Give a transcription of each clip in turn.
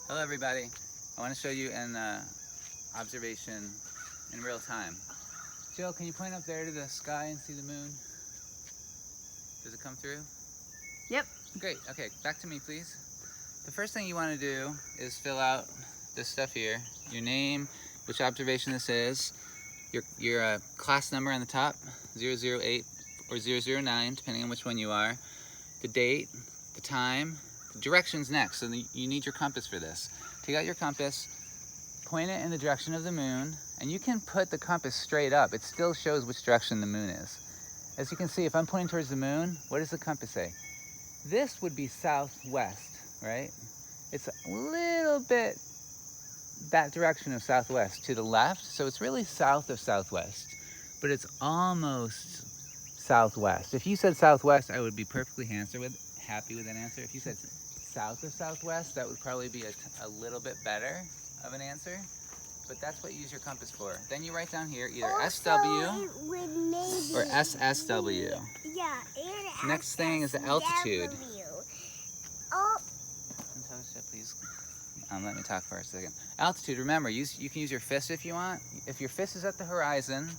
Hello everybody. I want to show you an observation in real time. Jill, can you point up there to the sky and see the moon? Does it come through? Yep. Great. Okay, back to me please. The first thing you want to do is fill out this stuff here. Your name, which observation this is, your class number on the top, 008 or 009, depending on which one you are, the date, the time, the directions next. So you need your compass for this. Take out your compass, point it in the direction of the moon, and you can put the compass straight up. It still shows which direction the moon is. As you can see, if I'm pointing towards the moon, what does the compass say? This would be southwest, right? It's a little bit that direction of southwest to the left, so it's really south of southwest, but it's almost southwest. If you said southwest, I would be perfectly happy with that answer. If you said south of southwest, that would probably be a little bit better of an answer, but that's what you use your compass for. Then you write down here either SW or SSW. Yeah, and Next thing is the altitude. Oh, Natasha, please. Let me talk for a second. Altitude, remember, you can use your fist if you want. If your fist is at the horizon,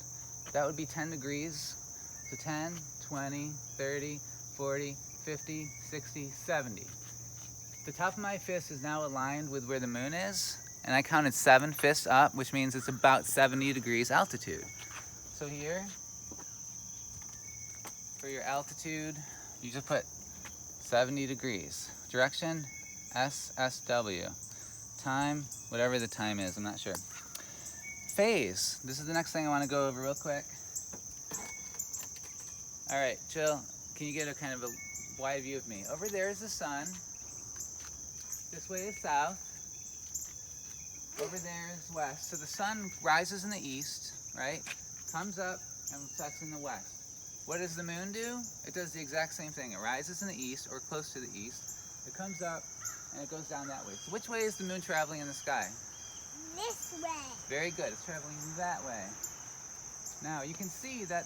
that would be 10 degrees. So 10, 20, 30, 40, 50, 60, 70. The top of my fist is now aligned with where the moon is, and I counted 7 fists up, which means it's about 70 degrees altitude. So here, for your altitude, you just put 70 degrees. Direction, SSW. Time, whatever the time is, I'm not sure. Phase, this is the next thing I want to go over real quick. All right, Jill, can you get a kind of a wide view of me? Over there is the sun. This way is south. Over there is west. So the sun rises in the east, right? Comes up and sets in the west. What does the moon do? It does the exact same thing. It rises in the east or close to the east. It comes up and it goes down that way. So which way is the moon traveling in the sky? this way. Very good. It's traveling that way. Now you can see that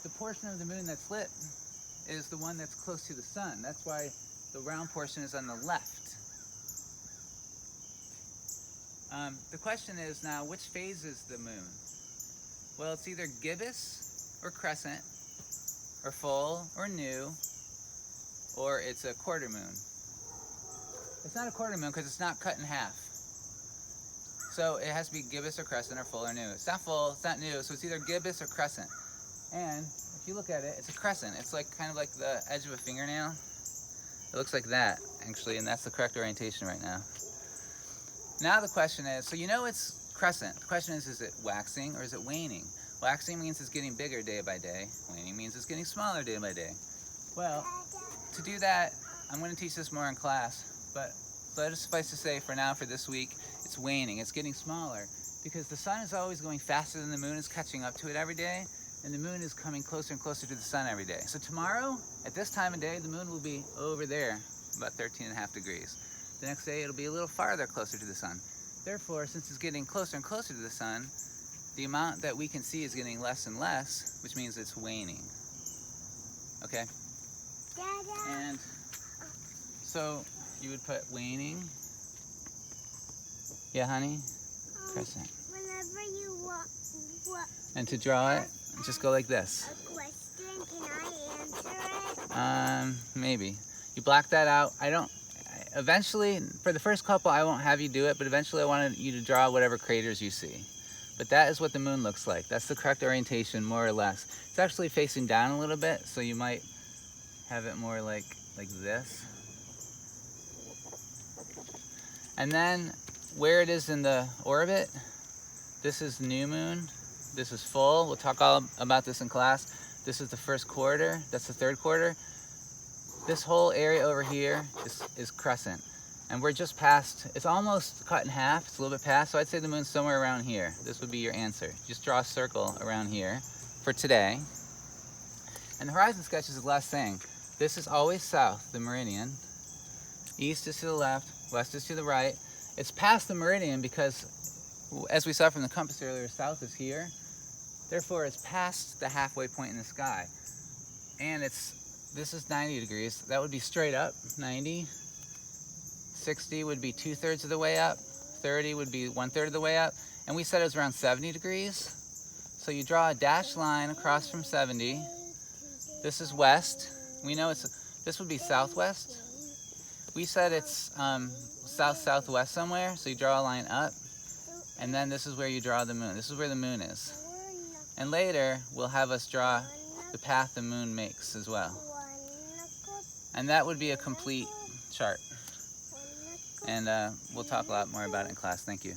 the portion of the moon that's lit is the one that's close to the sun. That's why the round portion is on the left. The question is now, which phase is the moon? Well, it's either gibbous or crescent, or full or new, or it's a quarter moon. It's not a quarter moon because it's not cut in half. So it has to be gibbous or crescent or full or new. It's not full, it's not new, so it's either gibbous or crescent. And if you look at it, it's a crescent. It's like kind of like the edge of a fingernail. It looks like that, actually, and that's the correct orientation right now. Now the question is, so you know it's crescent. The question is it waxing or is it waning? Waxing means it's getting bigger day by day. Waning means it's getting smaller day by day. Well, to do that, I'm going to teach this more in class, but let it suffice to say for now, for this week, it's waning. It's getting smaller because the sun is always going faster than the moon is catching up to it every day, and the moon is coming closer and closer to the sun every day. So tomorrow, at this time of day, the moon will be over there, about 13.5 degrees. The next day, it'll be a little farther closer to the sun. Therefore, since it's getting closer and closer to the sun, the amount that we can see is getting less and less, which means it's waning. Okay? Dada. And so you would put waning. Yeah, honey? Crescent. Whenever you want And to draw it, just go like this. a question, can I answer it? Maybe. You block that out. Eventually, for the first couple, I won't have you do it, but eventually I wanted you to draw whatever craters you see. But that is what the moon looks like. That's the correct orientation, more or less. It's actually facing down a little bit, so you might have it more like this. And then where it is in the orbit, this is new moon, this is full. We'll talk all about this in class. This is the first quarter, that's the third quarter. This whole area over here is crescent. And we're just past, it's almost cut in half, it's a little bit past, so I'd say the moon's somewhere around here. This would be your answer. Just draw a circle around here for today. And the horizon sketch is the last thing. This is always south, the meridian. East is to the left, west is to the right. It's past the meridian because, as we saw from the compass earlier, south is here. Therefore, it's past the halfway point in the sky. And this is 90 degrees. That would be straight up, 90. 60 would be 2/3 of the way up, 30 would be 1/3 of the way up, and we said it was around 70 degrees. So you draw a dashed line across from 70. This is west. We know this would be southwest. We said it's south-southwest somewhere, so you draw a line up, and then this is where you draw the moon. This is where the moon is. And later, we'll have us draw the path the moon makes as well. And that would be a complete chart. And we'll talk a lot more about it in class. Thank you.